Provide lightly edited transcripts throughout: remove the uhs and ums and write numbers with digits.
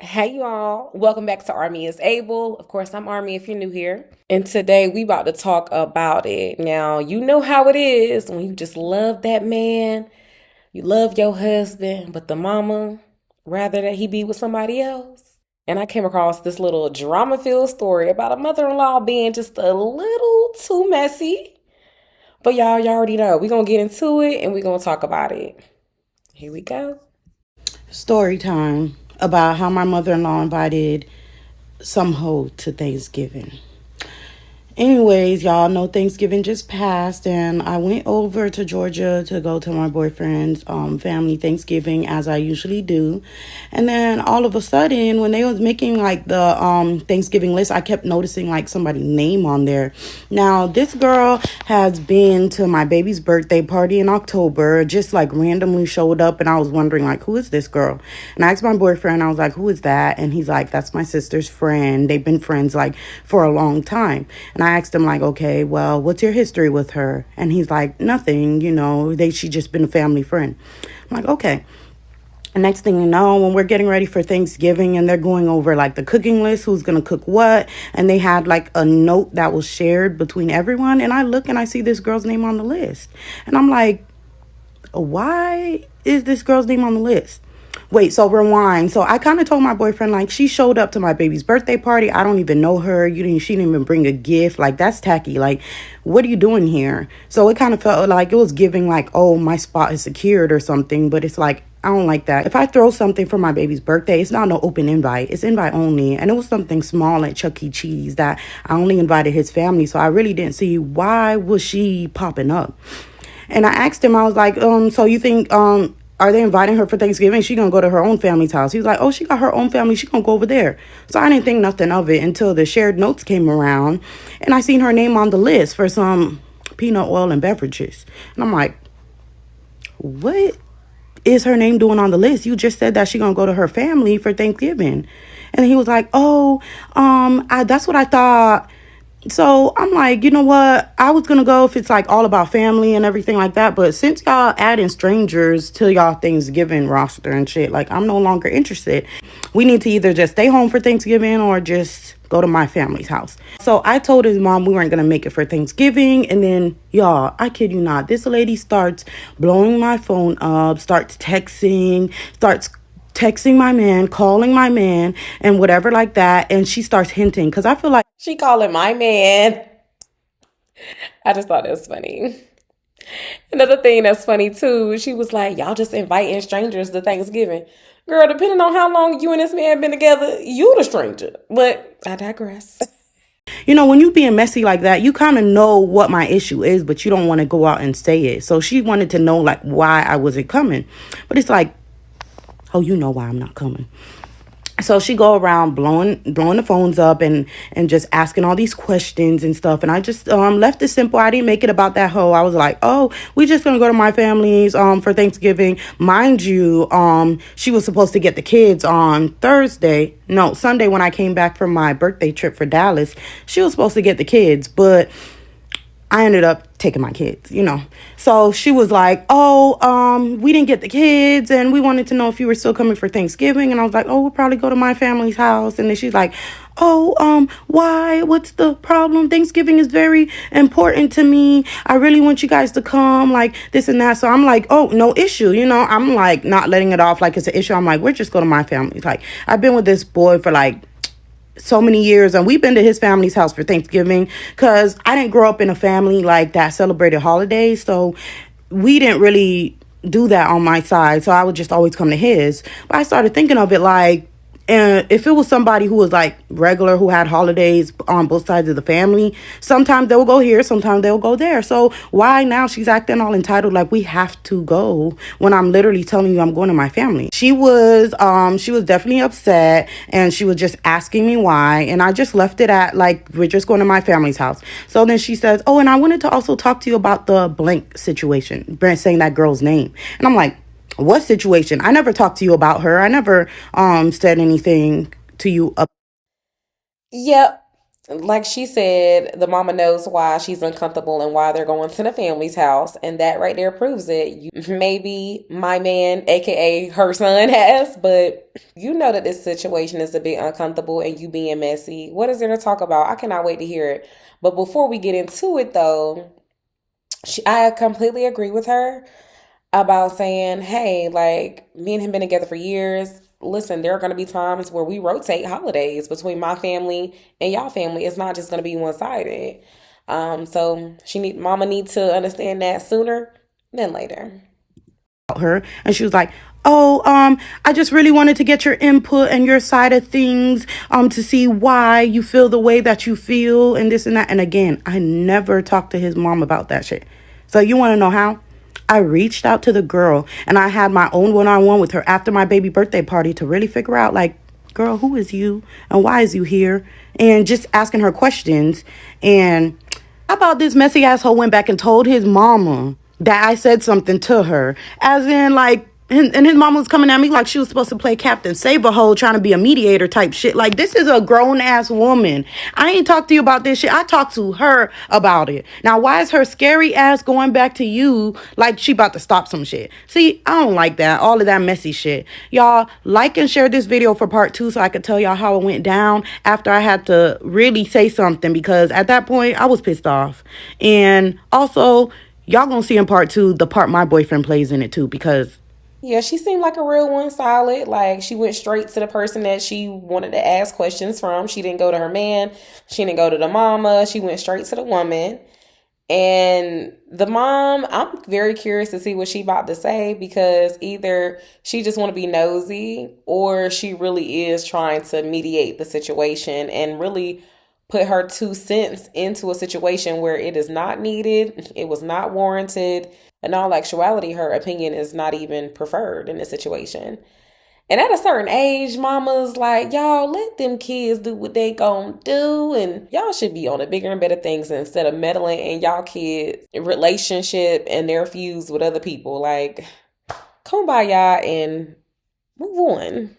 Hey y'all, welcome back to Army is Able. Of course, I'm Army if you're new here. And today we about to talk about it. Now, you know how it is when you just love that man, you love your husband, but the mama rather that he be with somebody else. And I came across this little drama-filled story about a mother-in-law being just a little too messy. But y'all already know. We're gonna get into it and we're gonna talk about it. Here we go. Story time about how my mother-in-law invited some hoe to Thanksgiving. Anyways, y'all know Thanksgiving just passed, and I went over to Georgia to go to my boyfriend's family Thanksgiving as I usually do. And then all of a sudden, when they was making like the Thanksgiving list, I kept noticing like somebody's name on there. Now, this girl has been to my baby's birthday party in October, just like randomly showed up, and I was wondering like, who is this girl? And I asked my boyfriend, I was like, who is that? And he's like, that's my sister's friend. They've been friends like for a long time. And I asked him like, okay, well, what's your history with her? And he's like, nothing, she just been a family friend. I'm like, okay. And next thing you know, when we're getting ready for Thanksgiving and they're going over like the cooking list, who's going to cook what, and they had like a note that was shared between everyone. And I look and I see this girl's name on the list. And I'm like, why is this girl's name on the list? Wait, so rewind. So I kind of told my boyfriend, like, she showed up to my baby's birthday party. I don't even know her. She didn't even bring a gift. Like, that's tacky. Like, what are you doing here? So it kind of felt like it was giving like, oh, my spot is secured or something. But it's like, I don't like that. If I throw something for my baby's birthday, it's not no open invite. It's invite only. And it was something small at Chuck E. Cheese that I only invited his family. So I really didn't see why was she popping up. And I asked him, I was like, so you think, are they inviting her for Thanksgiving? She gonna go to her own family's house. He was like, oh, she got her own family. She gonna go over there. So I didn't think nothing of it until the shared notes came around. And I seen her name on the list for some peanut oil and beverages. And I'm like, what is her name doing on the list? You just said that she gonna go to her family for Thanksgiving. And he was like, oh, that's what I thought. So I'm like, you know what? I was gonna go if it's like all about family and everything like that. But since y'all adding strangers to y'all Thanksgiving roster and shit, like I'm no longer interested. We need to either just stay home for Thanksgiving or just go to my family's house. So I told his mom we weren't gonna make it for Thanksgiving. And then y'all, I kid you not, this lady starts blowing my phone up, starts texting my man, calling my man, and whatever like that. And she starts hinting because I feel like She calling my man. I just thought it was funny. Another thing that's funny too, she was like, y'all just inviting strangers to Thanksgiving. Girl, depending on how long you and this man been together, you the stranger. But I digress. when you being messy like that, you kind of know what my issue is, but you don't want to go out and say it. So she wanted to know like why I wasn't coming. But it's like, oh, you know why I'm not coming. So she go around blowing the phones up and just asking all these questions and stuff. And I just left it simple. I didn't make it about that hoe. I was like, oh, we just gonna go to my family's for Thanksgiving. Mind you, she was supposed to get the kids on Thursday. No, Sunday when I came back from my birthday trip for Dallas. She was supposed to get the kids, but I ended up taking my kids. So she was like, oh, we didn't get the kids and we wanted to know if you were still coming for Thanksgiving. And I was like, oh, we'll probably go to my family's house. And then she's like, oh, why? What's the problem? Thanksgiving is very important to me. I really want you guys to come, like this and that. So I'm like, oh, no issue. I'm like not letting it off like it's an issue. I'm like, we're just going to my family. Like I've been with this boy for like so many years, and we've been to his family's house for Thanksgiving because I didn't grow up in a family like that celebrated holidays, so we didn't really do that on my side, so I would just always come to his. But I started thinking of it like, and if it was somebody who was like regular, who had holidays on both sides of the family, sometimes they'll go here, sometimes they'll go there. So why now she's acting all entitled like we have to go when I'm literally telling you I'm going to my family? She was definitely upset, and she was just asking me why, and I just left it at like we're just going to my family's house. So then she says, oh, and I wanted to also talk to you about the blank situation, Brent saying that girl's name. And I'm like, what situation? I never talked to you about her. I never said anything to you. Yep. like she said, the mama knows why she's uncomfortable and why they're going to the family's house, and that right there proves it. Maybe my man, aka her son, has, but you know that this situation is a bit uncomfortable and you being messy. What is there to talk about? I cannot wait to hear it. But before we get into it, though, I completely agree with her about saying, hey, like me and him been together for years. Listen, there are going to be times where we rotate holidays between my family and y'all family. It's not just going to be one sided. So mama need to understand that sooner than later. Her, and she was like, oh, I just really wanted to get your input and your side of things, to see why you feel the way that you feel and this and that. And again, I never talked to his mom about that shit. So you want to know how? I reached out to the girl and I had my own one-on-one with her after my baby birthday party to really figure out, like, girl, who is you and why is you here? And just asking her questions. And how about this messy asshole went back and told his mama that I said something to her, as in, like, and his mom was coming at me like she was supposed to play Captain Save-A-Hole, trying to be a mediator type shit. Like, this is a grown-ass woman. I ain't talked to you about this shit. I talked to her about it. Now, why is her scary ass going back to you like she about to stop some shit? See, I don't like that. All of that messy shit. Y'all, like and share this video for part 2 so I could tell y'all how it went down after I had to really say something, because at that point, I was pissed off. And also, y'all gonna see in part 2 the part my boyfriend plays in it too, because Yeah, she seemed like a real one, solid. Like she went straight to the person that she wanted to ask questions from. She didn't go to her man. She didn't go to the mama. She went straight to the woman. And the mom, I'm very curious to see what she about to say, because either she just want to be nosy or she really is trying to mediate the situation and really put her 2 cents into a situation where it is not needed, it was not warranted. In all actuality, her opinion is not even preferred in this situation. And at a certain age, mama's like, y'all let them kids do what they gonna do, and y'all should be on the bigger and better things instead of meddling in y'all kids' relationship and their feuds with other people. Like, come by y'all and move on.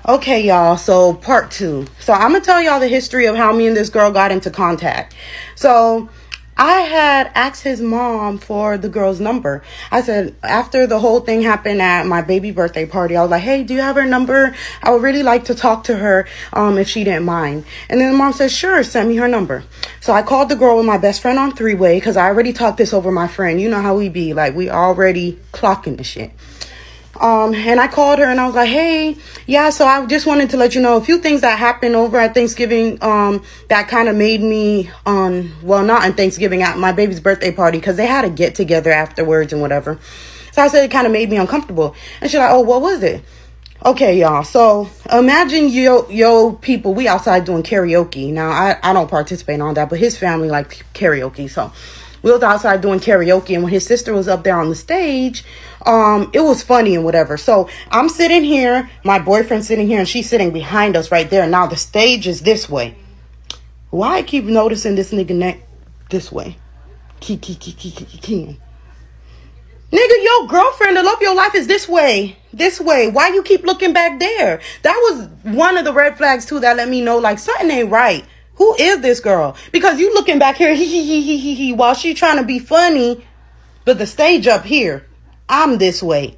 okay, y'all, so part 2. So I'm gonna tell y'all the history of how me and this girl got into contact. So I had asked his mom for the girl's number. I said, after the whole thing happened at my baby birthday party, I was like, hey, do you have her number? I would really like to talk to her, if she didn't mind. And then the mom said, sure, send me her number. So I called the girl with my best friend on three-way, because I already talked this over my friend. You know how we be, like, we already clocking the shit. And I called her and I was like, hey, yeah, so I just wanted to let you know a few things that happened over at Thanksgiving, that kind of made me, well, not on Thanksgiving, at my baby's birthday party, because they had a get together afterwards and whatever. So I said it kind of made me uncomfortable. And she's like, oh, what was it? Okay, y'all. So imagine yo people, we outside doing karaoke. Now, I don't participate on that, but his family like karaoke. So we was outside doing karaoke, and when his sister was up there on the stage, it was funny and whatever. So I'm sitting here, my boyfriend's sitting here, and she's sitting behind us right there. Now the stage is this way. Why I keep noticing this nigga neck this way? Nigga, your girlfriend, the love of your life is this way. This way. Why you keep looking back there? That was one of the red flags too that let me know like something ain't right. Who is this girl? Because you looking back here, he, while she trying to be funny, but the stage up here, I'm this way.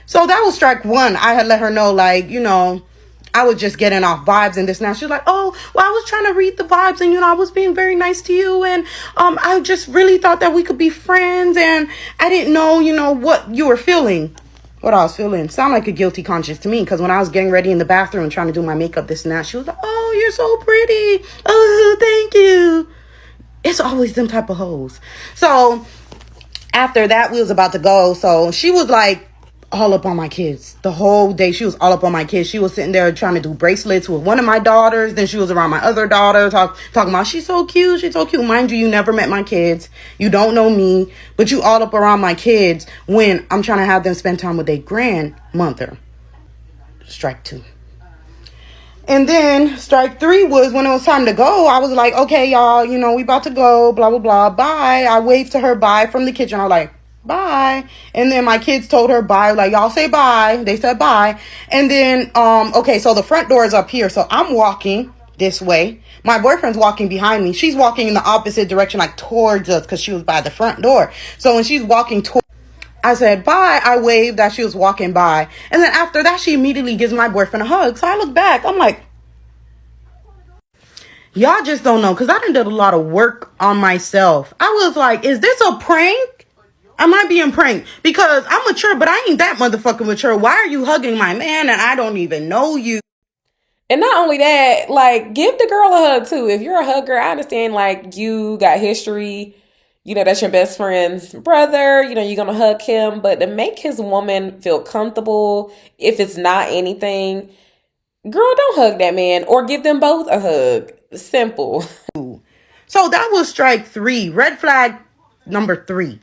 So that was strike one. I had let her know, like, you know, I was just getting off vibes and this now. She's like, oh, well, I was trying to read the vibes and, you know, I was being very nice to you. And I just really thought that we could be friends. And I didn't know, you know, what you were feeling. What I was feeling. Sound like a guilty conscience to me. Because when I was getting ready in the bathroom trying to do my makeup, this and that, she was like, oh, you're so pretty. Oh, thank you. It's always them type of hoes. So after that, we was about to go. So she was like, all up on my kids the whole day. She was all up on my kids. She was sitting there trying to do bracelets with one of my daughters. Then she was around my other daughter talking about she's so cute. She's so cute. Mind you, you never met my kids. You don't know me, but you all up around my kids when I'm trying to have them spend time with their grandmother. Strike 2. And then strike 3 was when it was time to go. I was like, okay, y'all, you know, we about to go, blah, blah, blah, bye. I waved to her bye from the kitchen. I was like, bye. And then my kids told her bye, like, y'all say bye. They said bye. And then okay, so the front door is up here, so I'm walking this way. My boyfriend's walking behind me. She's walking in the opposite direction, like towards us, because she was by the front door. So when she's walking towards, I said bye. I waved as she was walking by. And then after that, she immediately gives my boyfriend a hug. So I look back. I'm like, y'all just don't know, because I done did a lot of work on myself. I was like, is this a prank? Am I being pranked? Because I'm mature, but I ain't that motherfucking mature. Why are you hugging my man and I don't even know you? And not only that, like, give the girl a hug too. If you're a hugger, I understand, like, you got history. You know, that's your best friend's brother. You know, you're going to hug him. But to make his woman feel comfortable, if it's not anything, girl, don't hug that man or give them both a hug. Simple. So that was strike 3. Red flag number 3.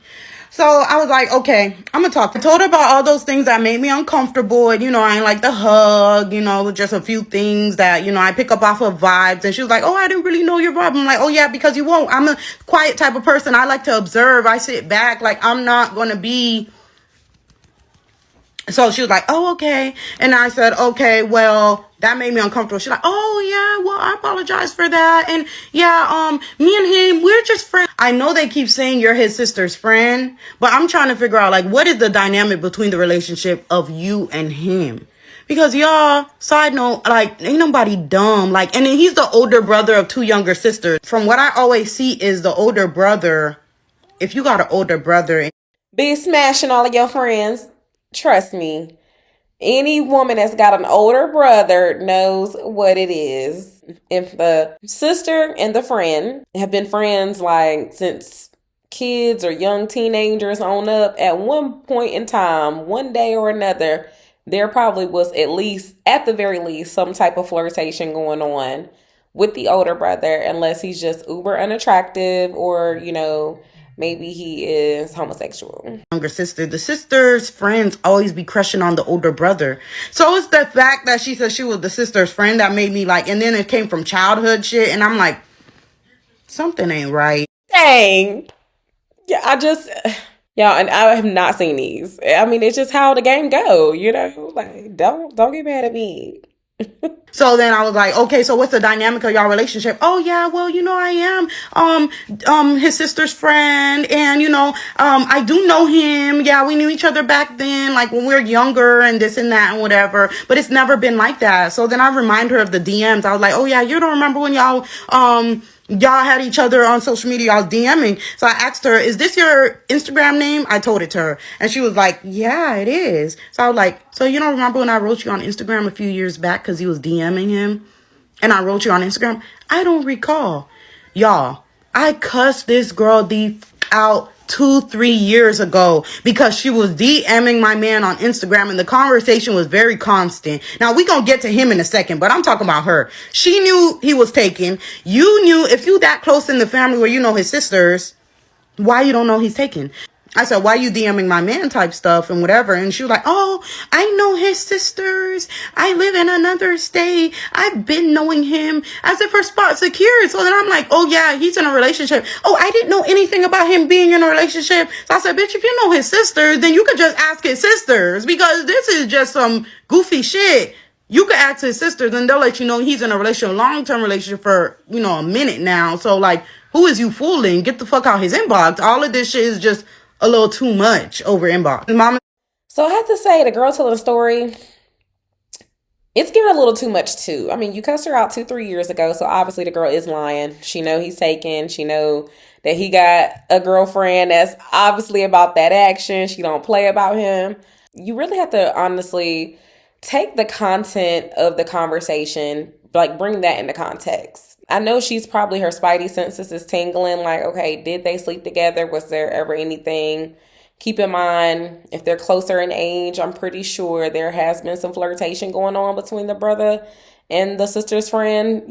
So I was like, okay, I'm gonna talk. I told her about all those things that made me uncomfortable. And, I ain't like the hug, just a few things that, I pick up off of vibes. And she was like, oh, I didn't really know your vibe. I'm like, oh yeah, because you won't. I'm a quiet type of person. I like to observe. I sit back. Like, I'm not gonna be. So she was like, oh, okay. And I said, okay, well, that made me uncomfortable. She's like, oh, yeah, well, I apologize for that. And yeah, me and him, we're just friends. I know they keep saying you're his sister's friend, but I'm trying to figure out, like, what is the dynamic between the relationship of you and him? Because y'all, side note, like, ain't nobody dumb. Like, and then he's the older brother of 2 younger sisters. From what I always see is the older brother, if you got an older brother. Be smashing all of your friends. Trust me, any woman that's got an older brother knows what it is. If the sister and the friend have been friends like since kids or young teenagers on up, at one point in time, one day or another, there probably was at the very least, some type of flirtation going on with the older brother, unless he's just uber unattractive or, maybe he is homosexual. Younger sister. The sister's friends always be crushing on the older brother. So it's the fact that she said she was the sister's friend that made me like, and then it came from childhood shit. And I'm like, something ain't right. Dang. Yeah, yeah, and I have not seen these. I mean, it's just how the game go, like, don't get mad at me. So then I was like, okay, so what's the dynamic of y'all relationship? Oh yeah, well, I am his sister's friend, and I do know him. Yeah, we knew each other back then, like when we were younger and this and that and whatever, but it's never been like that. So then I remind her of the DMs. I was like, oh yeah, you don't remember when y'all had each other on social media, y'all DMing. So I asked her, is this your Instagram name? I told it to her. And she was like, yeah, it is. So I was like, so you don't remember when I wrote you on Instagram a few years back because he was DMing him? And I wrote you on Instagram? I don't recall. Y'all, I cussed this girl out 2-3 years ago because she was DMing my man on Instagram and the conversation was very constant. Now we gonna get to him in a second, but I'm talking about her. She knew he was taken. You knew, if you that close in the family where you know his sisters, why you don't know he's taken? I said, why you DMing my man type stuff and whatever? And she was like, oh, I know his sisters. I live in another state. I've been knowing him, as if her spot secured. So then I'm like, oh yeah, he's in a relationship. Oh, I didn't know anything about him being in a relationship. So I said, bitch, if you know his sisters, then you could just ask his sisters, because this is just some goofy shit. You could ask his sisters and they'll let you know he's in a relationship, long-term relationship for, a minute now. So like, who is you fooling? Get the fuck out his inbox. All of this shit is just a little too much over inbox. Mama. So I have to say, the girl telling the story, it's getting a little too much too. I mean, you cussed her out 2-3 years ago, so obviously the girl is lying. She know he's taken. She know that he got a girlfriend that's obviously about that action. She don't play about him. You really have to honestly take the content of the conversation, like bring that into context. I know she's probably, her spidey senses is tingling, like, okay, did they sleep together? Was there ever anything? Keep in mind, if they're closer in age, I'm pretty sure there has been some flirtation going on between the brother and the sister's friend,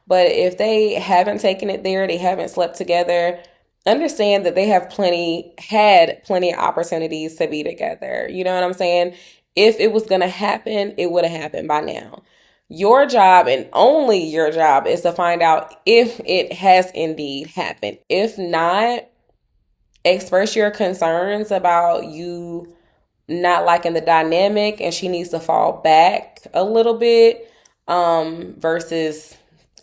But if they haven't taken it there, they haven't slept together, understand that they have had plenty of opportunities to be together. You know what I'm saying? If it was going to happen, it would have happened by now. Your job, and only your job, is to find out if it has indeed happened. If not, express your concerns about you not liking the dynamic and she needs to fall back a little bit, versus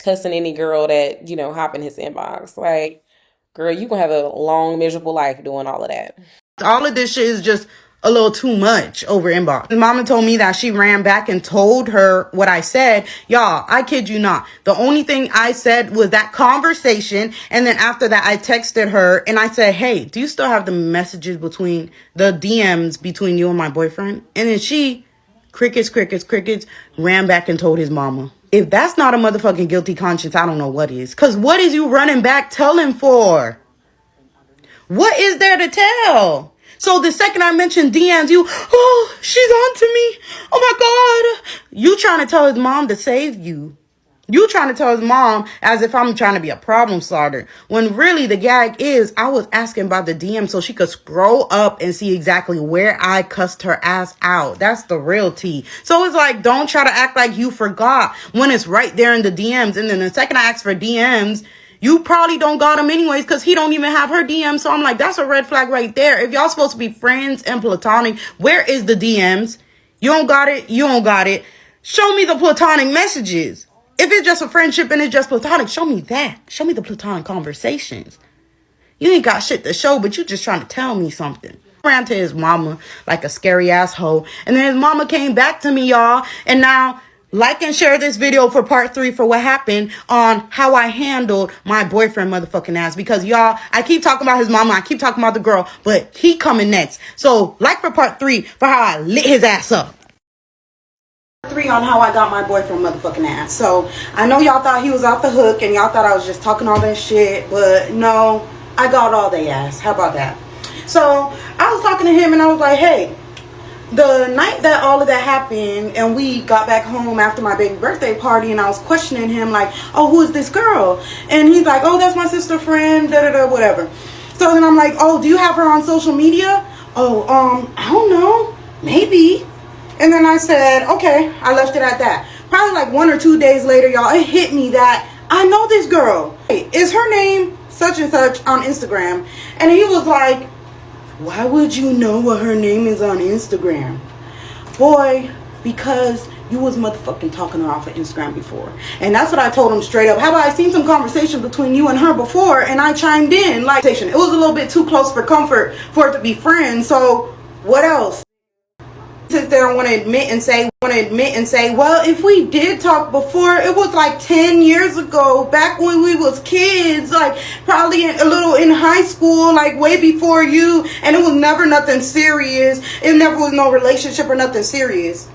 cussing any girl that, hop in his inbox. Like, girl, you gonna have a long, miserable life doing all of that. All of this shit is just a little too much over inbox. His mama told me that she ran back and told her what I said. Y'all, I kid you not. The only thing I said was that conversation. And then after that, I texted her and I said, hey, do you still have the messages between the DMs between you and my boyfriend? And then she, crickets, ran back and told his mama. If that's not a motherfucking guilty conscience, I don't know what is. Because what is you running back telling for? What is there to tell? So the second I mentioned DMs, oh, she's on to me. Oh my God. You trying to tell his mom to save you. You trying to tell his mom as if I'm trying to be a problem starter. When really the gag is I was asking about the DM so she could scroll up and see exactly where I cussed her ass out. That's the real tea. So it's like, don't try to act like you forgot when it's right there in the DMs. And then the second I ask for DMs, you probably don't got him anyways because he don't even have her DM. So I'm like, that's a red flag right there. If y'all supposed to be friends and platonic, where is the DMs? You don't got it. You don't got it. Show me the platonic messages. If it's just a friendship and it's just platonic, show me that. Show me the platonic conversations. You ain't got shit to show, but you just trying to tell me something. Ran to his mama like a scary asshole. And then his mama came back to me, y'all. And now like and share this video for part 3 for what happened on how I handled my boyfriend motherfucking ass. Because y'all, I keep talking about his mama. I keep talking about the girl. But he coming next. So like for part 3 for how I lit his ass up. 3 on how I got my boyfriend motherfucking ass. So I know y'all thought he was off the hook. And y'all thought I was just talking all that shit. But no, I got all they ass. How about that? So I was talking to him and I was like, hey, the night that all of that happened and we got back home after my baby birthday party and I was questioning him like, oh, who is this girl? And he's like, oh, that's my sister friend, whatever. So then I'm like, oh, do you have her on social media? Oh, I don't know, maybe. And then I said, okay, I left it at that. Probably like 1 or 2 days later, y'all, it hit me that I know this girl. Hey, is her name such and such on Instagram? And he was like, why would you know what her name is on Instagram? Boy, because you was motherfucking talking her off of Instagram before. And that's what I told him straight up. How about I seen some conversation between you and her before and I chimed in. Like, it was a little bit too close for comfort for it to be friends. So what else? Sit there and want to admit and say, well, if we did talk before, it was like 10 years ago, back when we was kids, like probably a little in high school, like way before you, and it was never nothing serious. It never was no relationship or nothing serious.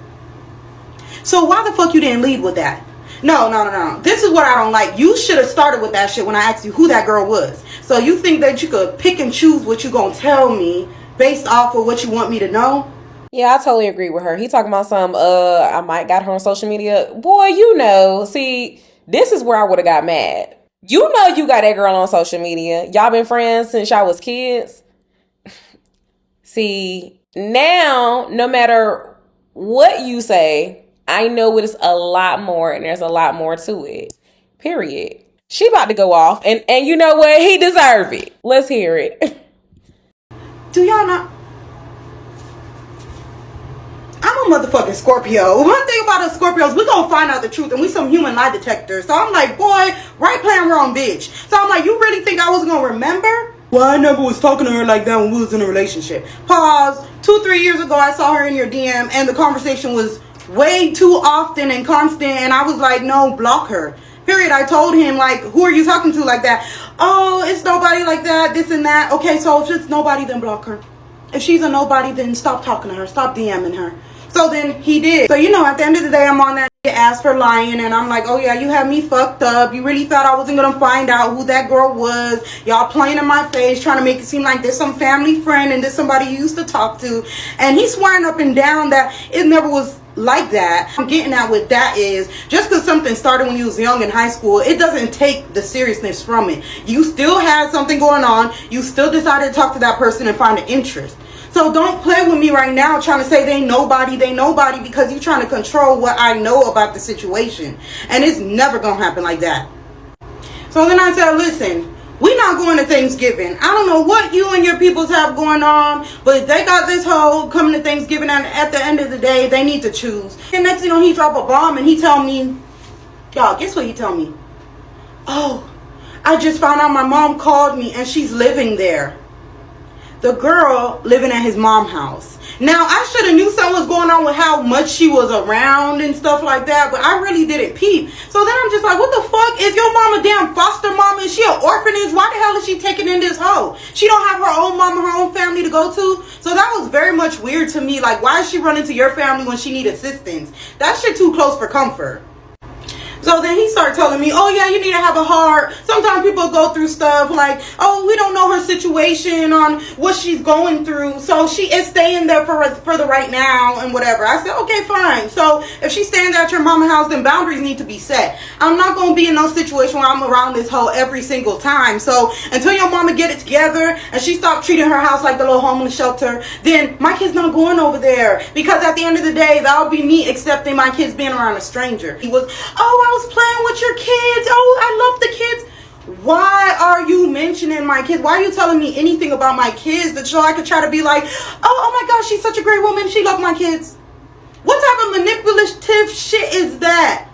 So why the fuck you didn't lead with that? No. This is what I don't like. You should have started with that shit when I asked you who that girl was. So you think that you could pick and choose what you gonna tell me based off of what you want me to know? Yeah, I totally agree with her. He talking about some, I might got her on social media. Boy, see, this is where I would have got mad. You got that girl on social media. Y'all been friends since y'all was kids. See, now, no matter what you say, I know it is a lot more and there's a lot more to it. Period. She about to go off and you know what? He deserve it. Let's hear it. Do y'all not? I'm a motherfucking Scorpio. One thing about us Scorpios, we gonna find out the truth and we some human lie detectors. So I'm like, boy, right plan wrong bitch. So I'm like, you really think I was gonna remember? Well, I never was talking to her like that when we was in a relationship. Pause. 2-3 years ago, I saw her in your DM and the conversation was way too often and constant. And I was like, no, block her. Period. I told him, like, who are you talking to like that? Oh, it's nobody like that, this and that. Okay, so if it's nobody, then block her. If she's a nobody, then stop talking to her. Stop DMing her. So then he did. So, at the end of the day, I'm on that ass for lying. And I'm like, oh, yeah, you had me fucked up. You really thought I wasn't going to find out who that girl was. Y'all playing in my face, trying to make it seem like there's some family friend and there's somebody you used to talk to. And he's swearing up and down that it never was like that. I'm getting at with that is just because something started when you was young in high school, it doesn't take the seriousness from it. You still had something going on. You still decided to talk to that person and find an interest. So don't play with me right now trying to say they nobody because you're trying to control what I know about the situation. And it's never going to happen like that. So then I said, listen, we're not going to Thanksgiving. I don't know what you and your peoples have going on, but they got this whole coming to Thanksgiving and at the end of the day, they need to choose. And next thing you know, he drop a bomb and he tell me, y'all, guess what he tell me? Oh, I just found out my mom called me and she's living there. The girl living at his mom's house. Now, I should have knew something was going on with how much she was around and stuff like that, but I really didn't peep. So then I'm just like, what the fuck? Is your mama damn foster mama? Is she an orphanage? Why the hell is she taking in this hoe? She don't have her own mama, her own family to go to? So that was very much weird to me. Like, why is she running to your family when she need assistance? That shit too close for comfort. So then he started telling me, oh yeah, you need to have a heart. Sometimes people go through stuff like, oh, we don't know her situation on what she's going through. So she is staying there for the right now and whatever. I said, okay, fine. So if she's staying there at your mama's house, then boundaries need to be set. I'm not going to be in no situation where I'm around this hoe every single time. So until your mama get it together and she stop treating her house like the little homeless shelter, then my kid's not going over there. Because at the end of the day, that'll be me accepting my kids being around a stranger. He was, oh, I was playing with your kids. Oh, I love the kids. Why are you mentioning my kids? Why are you telling me anything about my kids that so I could try to be like, oh my gosh, she's such a great woman. She loves my kids. What type of manipulative shit is that?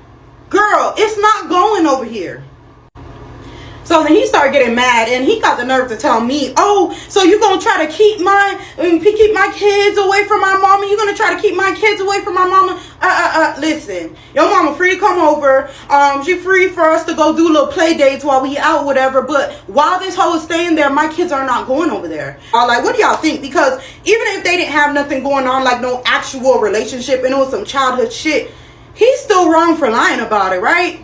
Girl, it's not going over here. So then he started getting mad and he got the nerve to tell me, oh, so you're going to try to keep my kids away from my mama? You're going to try to keep my kids away from my mama? Listen, your mama free to come over. She free for us to go do little play dates while we out, whatever. But while this hoe is staying there, my kids are not going over there. Like, what do y'all think? Because even if they didn't have nothing going on, like no actual relationship and it was some childhood shit, he's still wrong for lying about it, right?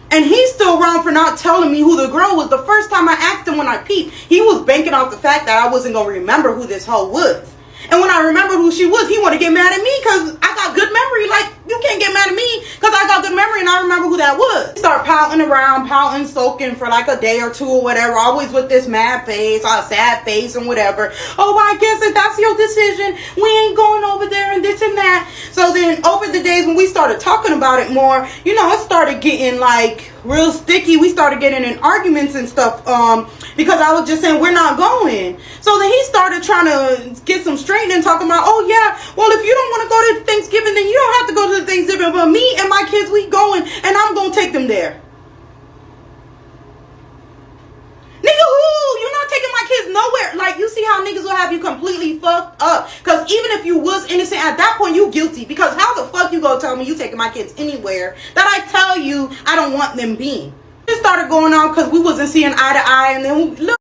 And he's still wrong for not telling me who the girl was. The first time I asked him when I peeped, he was banking off the fact that I wasn't going to remember who this hoe was. And when I remembered who she was, he wanted to get mad at me because I got good memory. Like, you can't get mad at me because I got good memory and I remember who that was. Start pouting around, pouting, soaking for like a day or two or whatever. Always with this mad face, or sad face and whatever. Oh, I guess if that's your decision, we ain't going over there and this and that. So then over the days when we started talking about it more, you know, it started getting like real sticky. We started getting in arguments and stuff because I was just saying we're not going. So then he started trying to get some straightening, talking about, oh yeah, well if you don't want to go to Thanksgiving, then you don't have to go to the Thanksgiving, but me and my kids, we going and I'm gonna take them there. Nigga, who? You're not taking my kids nowhere. Like, you see how niggas will have you completely fucked up. Because even if you was innocent, at that point, you guilty. Because how the fuck you gonna tell me you taking my kids anywhere that I tell you I don't want them being? It started going on because we wasn't seeing eye to eye. And then look.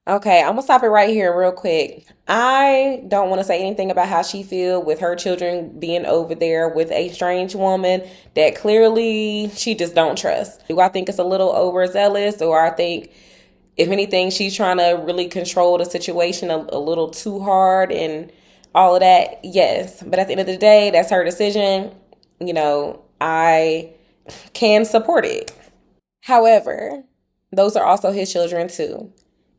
Okay, I'm gonna stop it right here real quick. I don't want to say anything about how she feel with her children being over there with a strange woman that clearly she just don't trust. Do I think it's a little overzealous, or I think if anything, she's trying to really control the situation a little too hard and all of that? Yes. But at the end of the day, that's her decision. You know, I can support it. However, those are also his children too.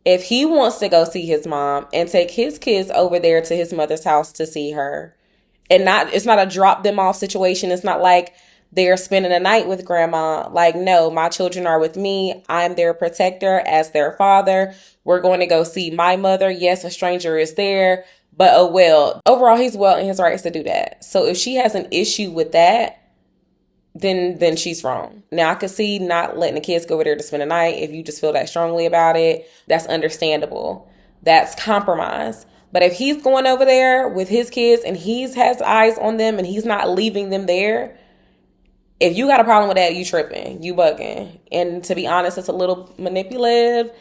If he wants to go see his mom and take his kids over there to his mother's house to see her, and it's not a drop them off situation. It's not like they're spending a night with grandma. Like, no, my children are with me. I'm their protector as their father. We're going to go see my mother. Yes, a stranger is there, but oh well. Overall, he's well in his rights to do that. So if she has an issue with that, then she's wrong. Now, I could see not letting the kids go over there to spend a night. If you just feel that strongly about it, that's understandable. That's compromise. But if he's going over there with his kids and has eyes on them and he's not leaving them there, if you got a problem with that, you tripping, you bugging. And to be honest, it's a little manipulative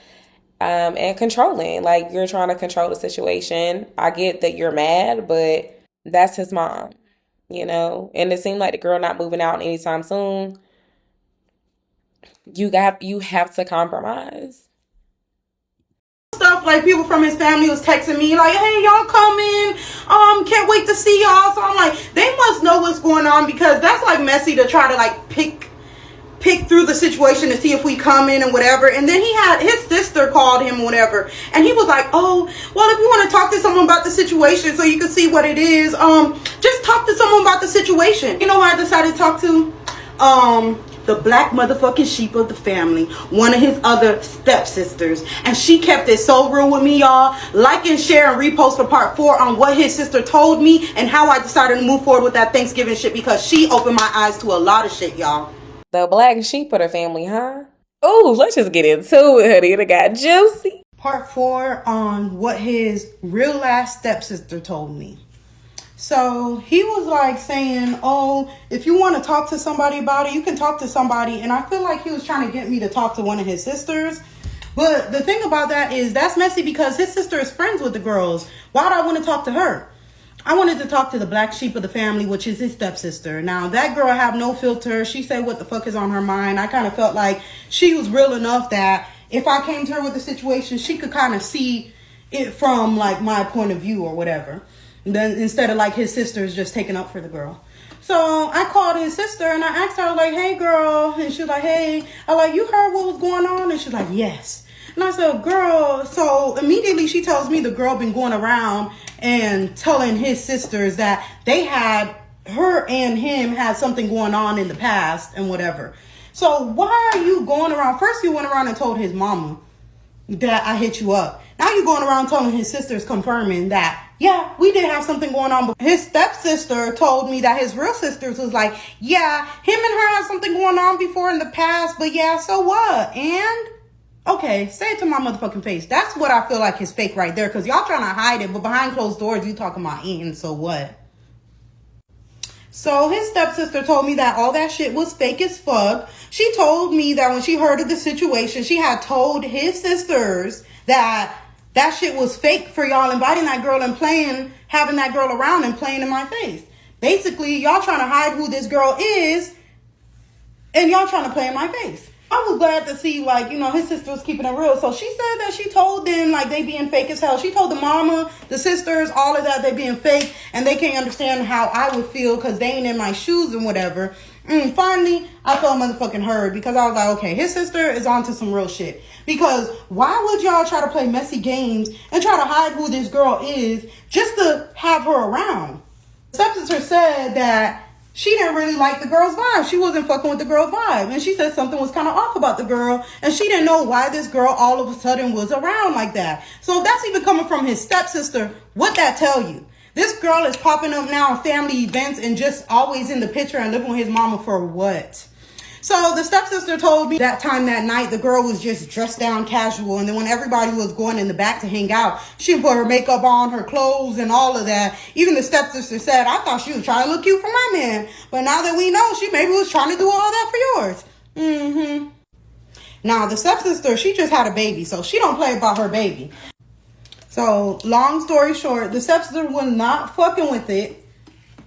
and controlling. Like, you're trying to control the situation. I get that you're mad, but that's his mom, you know? And it seemed like the girl not moving out anytime soon. You have to compromise. Stuff like people from his family was texting me like, hey, y'all coming, can't wait to see y'all. So I'm like, they must know what's going on, because that's like messy to try to like pick through the situation to see if we come in and whatever. And then he had his sister called him or whatever, and he was like, oh well, if you want to talk to someone about the situation so you can see what it is, just talk to someone about the situation. You know who I decided to talk to? The black motherfucking sheep of the family, one of his other stepsisters. And she kept it so real with me, y'all. Like and share and repost for part 4 on what his sister told me and how I decided to move forward with that Thanksgiving shit, because she opened my eyes to a lot of shit, y'all. The black sheep of the family, huh? Oh, let's just get into it, honey. It got juicy. Part 4 on what his real last stepsister told me. So he was like saying, oh, if you want to talk to somebody about it, you can talk to somebody. And I feel like he was trying to get me to talk to one of his sisters. But the thing about that is that's messy because his sister is friends with the girls. Why would I want to talk to her? I wanted to talk to the black sheep of the family, which is his stepsister. Now, that girl have no filter. She say what the fuck is on her mind. I kind of felt like she was real enough that if I came to her with the situation, she could kind of see it from like my point of view or whatever. Then instead of like his sister is just taking up for the girl. So I called his sister and I asked her like, hey girl. And she was like, hey. I like, you heard what was going on? And she's like, yes. And I said, girl. So immediately she tells me the girl been going around and telling his sisters that they had, her and him had something going on in the past and whatever. So why are you going around? First you went around and told his mama that I hit you up. Now you're going around telling his sisters, confirming that, yeah, we did have something going on. But his stepsister told me that his real sisters was like, yeah, him and her had something going on before in the past, but yeah, so what? And okay, say it to my motherfucking face. That's what I feel like is fake right there. Because y'all trying to hide it, but behind closed doors, you talking about and so what? So his stepsister told me that all that shit was fake as fuck. She told me that when she heard of the situation, she had told his sisters that that shit was fake for y'all inviting that girl and playing, having that girl around and playing in my face. Basically, y'all trying to hide who this girl is and y'all trying to play in my face. I was glad to see, like, you know, his sister was keeping it real. So she said that she told them, like, they being fake as hell. She told the mama, the sisters, all of that, they being fake. And they can't understand how I would feel because they ain't in my shoes and whatever. Finally, I felt motherfucking heard because I was like, okay, his sister is on to some real shit. Because why would y'all try to play messy games and try to hide who this girl is just to have her around? The stepsister said that she didn't really like the girl's vibe. She wasn't fucking with the girl's vibe. And she said something was kind of off about the girl. And she didn't know why this girl all of a sudden was around like that. So if that's even coming from his stepsister, what that tell you? This girl is popping up now at family events and just always in the picture and living with his mama for what? So the stepsister told me that time that night, the girl was just dressed down casual. And then when everybody was going in the back to hang out, she put her makeup on, her clothes and all of that. Even the stepsister said, I thought she was trying to look cute for my man. But now that we know, she maybe was trying to do all that for yours. Now the stepsister, she just had a baby, so she don't play about her baby. So long story short, the stepsister was not fucking with it,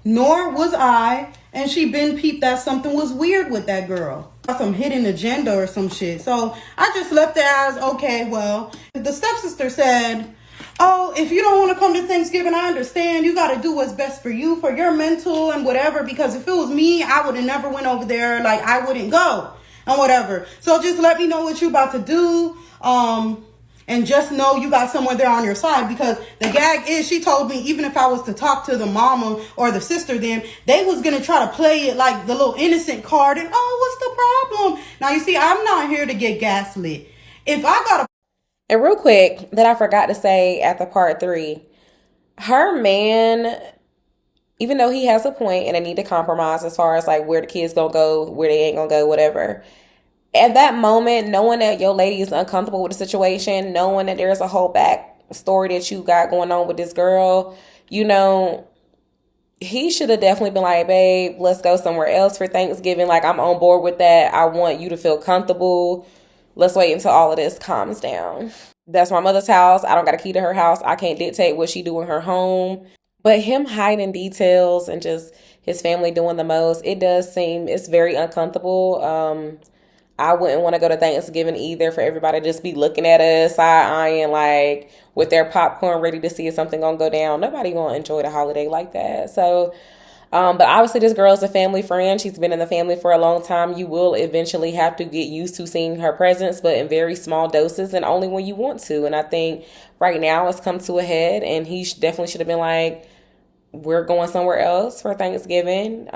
nor was I. And she been peeped that something was weird with that girl. Some hidden agenda or some shit. So I just left it as, okay, well, the stepsister said, oh, if you don't want to come to Thanksgiving, I understand. You got to do what's best for you, for your mental and whatever. Because if it was me, I would have never went over there. Like, I wouldn't go and whatever. So just let me know what you about to do. And just know you got someone there on your side, because the gag is, she told me even if I was to talk to the mama or the sister, then they was going to try to play it like the little innocent card and, oh, what's the problem? Now, you see, I'm not here to get gaslit. If I got a... And real quick, that I forgot to say at the part 3, her man, even though he has a point and they need to compromise as far as like where the kids gonna go, where they ain't gonna go, whatever. At that moment, knowing that your lady is uncomfortable with the situation, knowing that there's a whole back story that you got going on with this girl, you know, he should have definitely been like, babe, let's go somewhere else for Thanksgiving. Like, I'm on board with that. I want you to feel comfortable. Let's wait until all of this calms down. That's my mother's house. I don't got a key to her house. I can't dictate what she do in her home. But him hiding details and just his family doing the most, it does seem, it's very uncomfortable. I wouldn't want to go to Thanksgiving either for everybody to just be looking at us, side-eyeing, like, with their popcorn ready to see if something gonna go down. Nobody gonna enjoy the holiday like that. So, but obviously this girl's a family friend. She's been in the family for a long time. You will eventually have to get used to seeing her presence, but in very small doses and only when you want to. And I think right now it's come to a head, and he definitely should have been like, we're going somewhere else for Thanksgiving.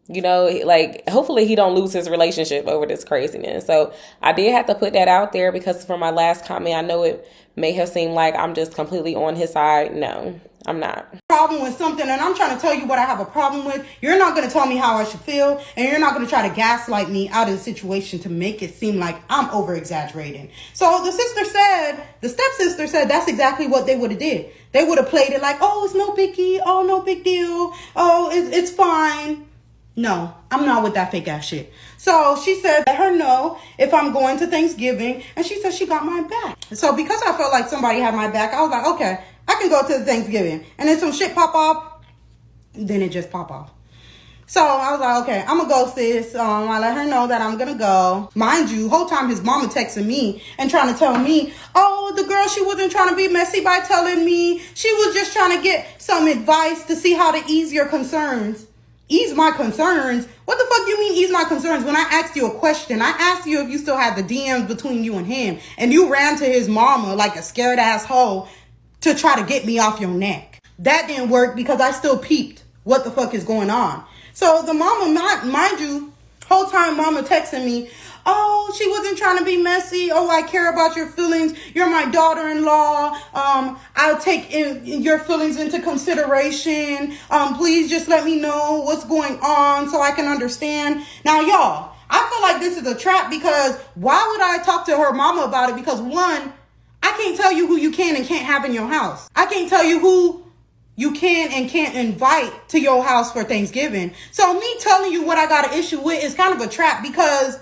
You know, like hopefully he don't lose his relationship over this craziness. So I did have to put that out there because from my last comment, I know it may have seemed like I'm just completely on his side. No, I'm not. Problem with something and I'm trying to tell you what I have a problem with, you're not going to tell me how I should feel, and you're not going to try to gaslight me out of the situation to make it seem like I'm over exaggerating. So the stepsister said that's exactly what they would have did. They would have played it like, oh, it's no biggie, oh, no big deal, oh, it's fine. No, I'm not with that fake ass shit. So she said, let her know if I'm going to Thanksgiving. And she said she got my back. So because I felt like somebody had my back, I was like, okay, I can go to the Thanksgiving. And then some shit pop off, then it just pop off. So I was like, okay, I'm gonna go, sis. I let her know that I'm gonna go. Mind you, whole time his mama texting me and trying to tell me, oh, the girl, she wasn't trying to be messy by telling me. She was just trying to get some advice to see how to ease your concerns. Ease my concerns? What the fuck you mean ease my concerns? When I asked you a question, I asked you if you still had the DMs between you and him, and you ran to his mama like a scared asshole to try to get me off your neck. That didn't work because I still peeped what the fuck is going on. So the mama, mind you, whole time mama texting me, oh, she wasn't trying to be messy. Oh, I care about your feelings. You're my daughter-in-law. I'll take your feelings into consideration. Please just let me know what's going on so I can understand. Now, y'all, I feel like this is a trap because why would I talk to her mama about it? Because one, I can't tell you who you can and can't have in your house. I can't tell you who you can and can't invite to your house for Thanksgiving. So me telling you what I got an issue with is kind of a trap because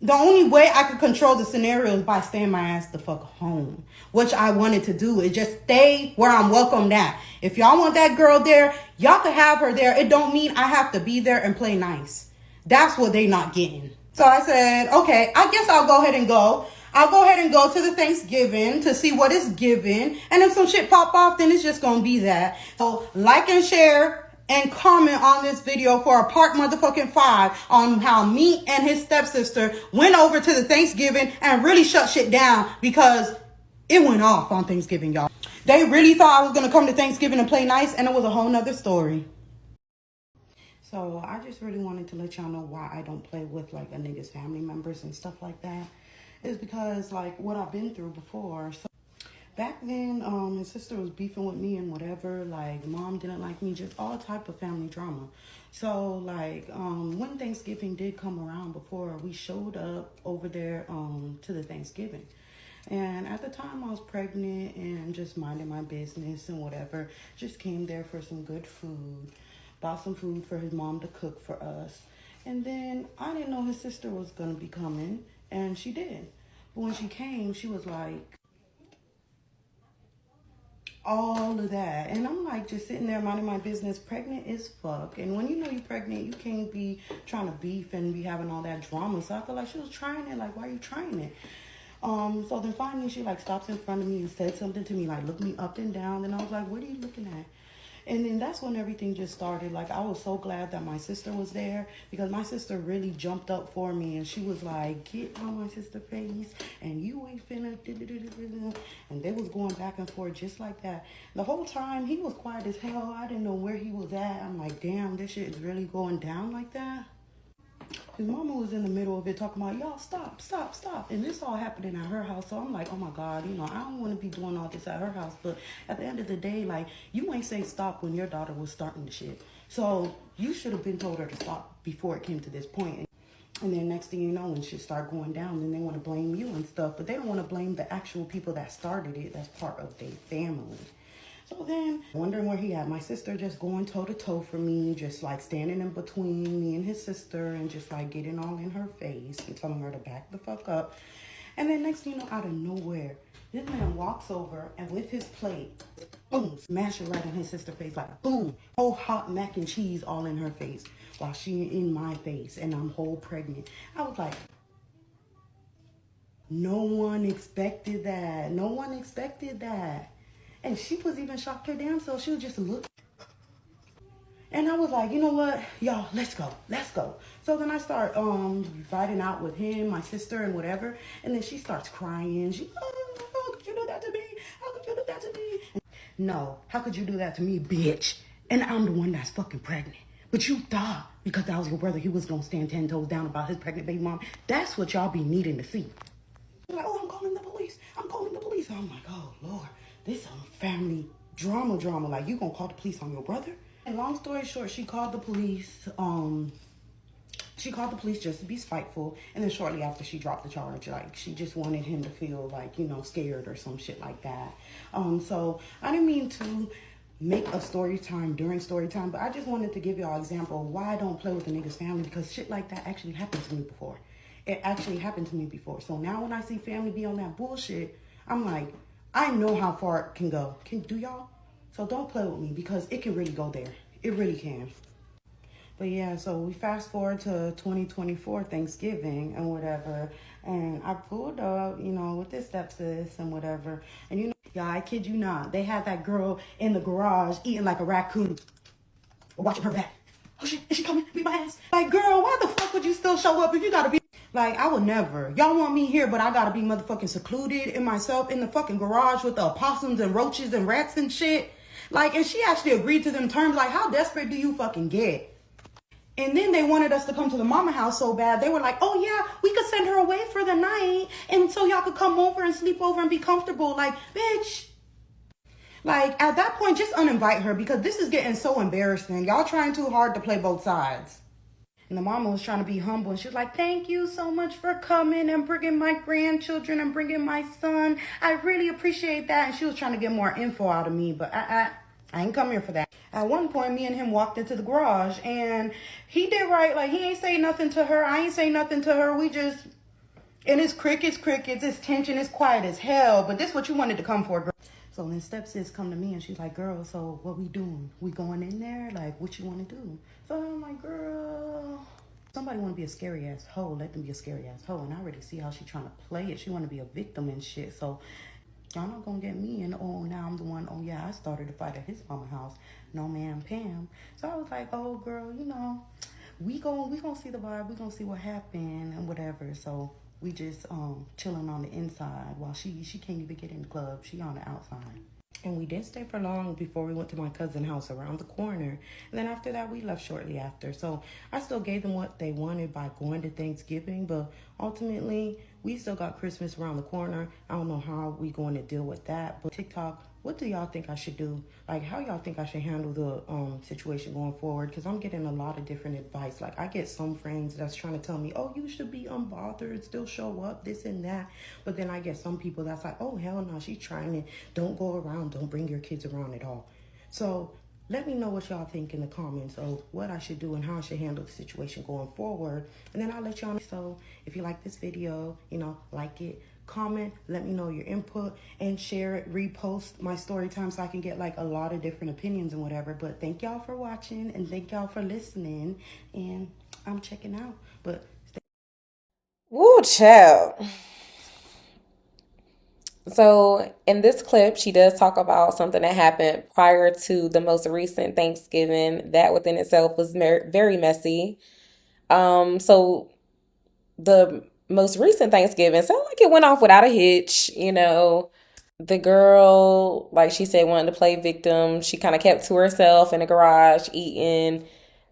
the only way I could control the scenario is by staying my ass the fuck home, which I wanted to do is just stay where I'm welcomed at. If y'all want that girl there, y'all can have her there. It don't mean I have to be there and play nice. That's what they not getting. So I said, okay, I guess I'll go ahead and go. I'll go ahead and go to the Thanksgiving to see what it's given. And if some shit pop off, then it's just going to be that. So like and share and comment on this video for a part motherfucking 5 on how me and his stepsister went over to the Thanksgiving and really shut shit down because it went off on Thanksgiving, y'all. They really thought I was going to come to Thanksgiving and play nice, and it was a whole nother story. So I just really wanted to let y'all know why I don't play with like a nigga's family members and stuff like that. Is because like what I've been through before. So back then, his sister was beefing with me and whatever. Like mom didn't like me, just all type of family drama. So like when Thanksgiving did come around before, we showed up over there to the Thanksgiving. And at the time I was pregnant and just minding my business and whatever. Just came there for some good food. Bought some food for his mom to cook for us. And then I didn't know his sister was going to be coming. And she did. But when she came, she was like, all of that. And I'm like just sitting there minding my business, pregnant as fuck. And when you know you're pregnant, you can't be trying to beef and be having all that drama. So I feel like she was trying it. Like, why are you trying it? So then finally she like stops in front of me and said something to me, like looked me up and down. And I was like, what are you looking at? And then that's when everything just started. Like, I was so glad that my sister was there because my sister really jumped up for me. And she was like, get on my sister's face and you ain't finna. And they was going back and forth just like that. The whole time, he was quiet as hell. I didn't know where he was at. I'm like, damn, this shit is really going down like that. His mama was in the middle of it talking about, y'all stop, stop, stop. And this all happening at her house. So I'm like, oh my God, you know, I don't want to be doing all this at her house. But at the end of the day, like, you ain't say stop when your daughter was starting the shit. So you should have been told her to stop before it came to this point. And then next thing you know, when shit start going down, then they want to blame you and stuff. But they don't want to blame the actual people that started it. That's part of their family. So then, wondering where he at. My sister just going toe to toe for me, just like standing in between me and his sister and just like getting all in her face and telling her to back the fuck up. And then next thing you know, out of nowhere, this man walks over and with his plate, boom, smash it right in his sister's face, like boom, whole hot mac and cheese all in her face while she in my face and I'm whole pregnant. I was like, no one expected that. No one expected that. And she was even shocked her damn self. She was just looking. And I was like, you know what? Y'all, let's go. Let's go. So then I start riding out with him, my sister, and whatever. And then she starts crying. She, oh, how could you do that to me? How could you do that to me? No, how could you do that to me, bitch? And I'm the one that's fucking pregnant. But you thought because that was your brother, he was gonna stand 10 toes down about his pregnant baby mom. That's what y'all be needing to see. You're like, oh, I'm calling the police. I'm calling the police. I'm like, oh, Lord, this is family drama. Like, you gonna call the police on your brother? And long story short, she called the police. She called the police just to be spiteful. And then shortly after, she dropped the charge. Like, she just wanted him to feel like, scared or some shit like that. So I didn't mean to make a story time during story time, but I just wanted to give y'all an example of why I don't play with the nigga's family, because shit like that actually happened to me before. It actually happened to me before. So now when I see family be on that bullshit, I'm like, I know how far it can go. Do y'all? So don't play with me, because it can really go there. It really can. But yeah, so we fast forward to 2024 Thanksgiving and whatever. And I pulled up, with this stepsis and whatever. And yeah, I kid you not, they had that girl in the garage eating like a raccoon, watching her back. Oh shit, is she coming? Beat my ass. Like, girl, why the fuck would you still show up if you gotta be... Like, I would never. Y'all want me here, but I gotta be motherfucking secluded in myself in the fucking garage with the opossums and roaches and rats and shit. Like, and she actually agreed to them terms. Like, how desperate do you fucking get? And then they wanted us to come to the mama house so bad. They were like, oh yeah, we could send her away for the night, and so y'all could come over and sleep over and be comfortable. Like, bitch. Like, at that point, just uninvite her, because this is getting so embarrassing. Y'all trying too hard to play both sides. And the mama was trying to be humble, and she was like, thank you so much for coming and bringing my grandchildren and bringing my son. I really appreciate that. And she was trying to get more info out of me, but I ain't come here for that. At one point, me and him walked into the garage, and he did right. Like, he ain't say nothing to her. I ain't say nothing to her. We just, and it's crickets. It's tension. It's quiet as hell. But this what you wanted to come for, girl. So then stepsis come to me, and she's like, girl, so what we doing? We going in there? Like, what you want to do? So I'm like, girl, somebody want to be a scary ass hoe. Let them be a scary ass hoe. And I already see how she trying to play it. She want to be a victim and shit. So y'all not gonna get me, and oh, now I'm the one. Oh yeah, I started a fight at his mama house. No man, Pam. So I was like, oh girl, we gonna see the vibe. We gonna see what happened and whatever. So we just chilling on the inside while she can't even get in the club. She on the outside. And we didn't stay for long before we went to my cousin's house around the corner. And then after that, we left shortly after. So I still gave them what they wanted by going to Thanksgiving. But ultimately, we still got Christmas around the corner. I don't know how we going to deal with that. But TikTok, what do y'all think I should do? Like, how y'all think I should handle the situation going forward? Because I'm getting a lot of different advice. Like, I get some friends that's trying to tell me, oh, you should be unbothered, still show up, this and that. But then I get some people that's like, oh, hell no, she's trying it. Don't go around. Don't bring your kids around at all. So let me know what y'all think in the comments of what I should do and how I should handle the situation going forward. And then I'll let y'all know. So if you like this video, like it, comment, let me know your input, and share it, repost my story time so I can get like a lot of different opinions and whatever. But thank y'all for watching, and thank y'all for listening, and I'm checking out. But Woo, child. So in this clip, she does talk about something that happened prior to the most recent Thanksgiving. That within itself was very messy. So the most recent Thanksgiving sounded like it went off without a hitch. The girl, like she said, wanted to play victim. She kind of kept to herself in the garage eating.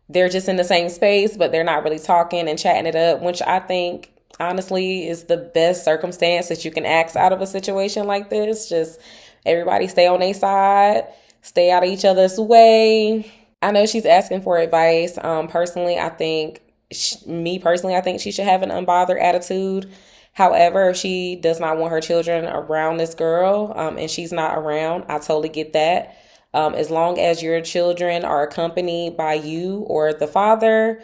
They're just in the same space, but they're not really talking and chatting it up, which I think honestly is the best circumstance that you can ask out of a situation like this. Just everybody stay on their side, stay out of each other's way. I know she's asking for advice. Personally, I think she should have an unbothered attitude. However, if she does not want her children around this girl, and she's not around, I totally get that. As long as your children are accompanied by you or the father,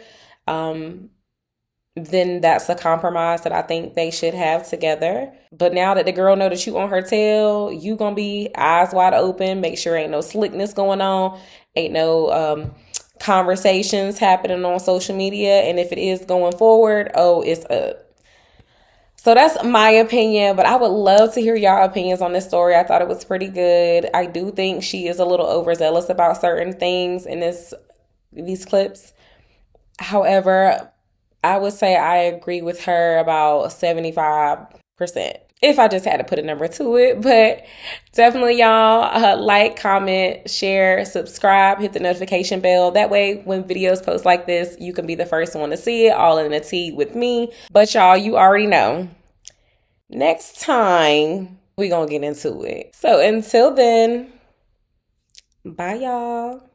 then that's a compromise that I think they should have together. But now that the girl know that you on her tail, you gonna be eyes wide open, make sure ain't no slickness going on, ain't no conversations happening on social media. And if it is going forward, it's up. So that's my opinion, but I would love to hear y'all opinions on this story. I thought it was pretty good. I do think she is a little overzealous about certain things in these clips. However, I would say I agree with her about 75%. if I just had to put a number to it. But definitely, y'all, like, comment, share, subscribe, hit the notification bell. That way, when videos post like this, you can be the first one to see it, all in a tea with me. But y'all, you already know. Next time, we're going to get into it. So until then, bye, y'all.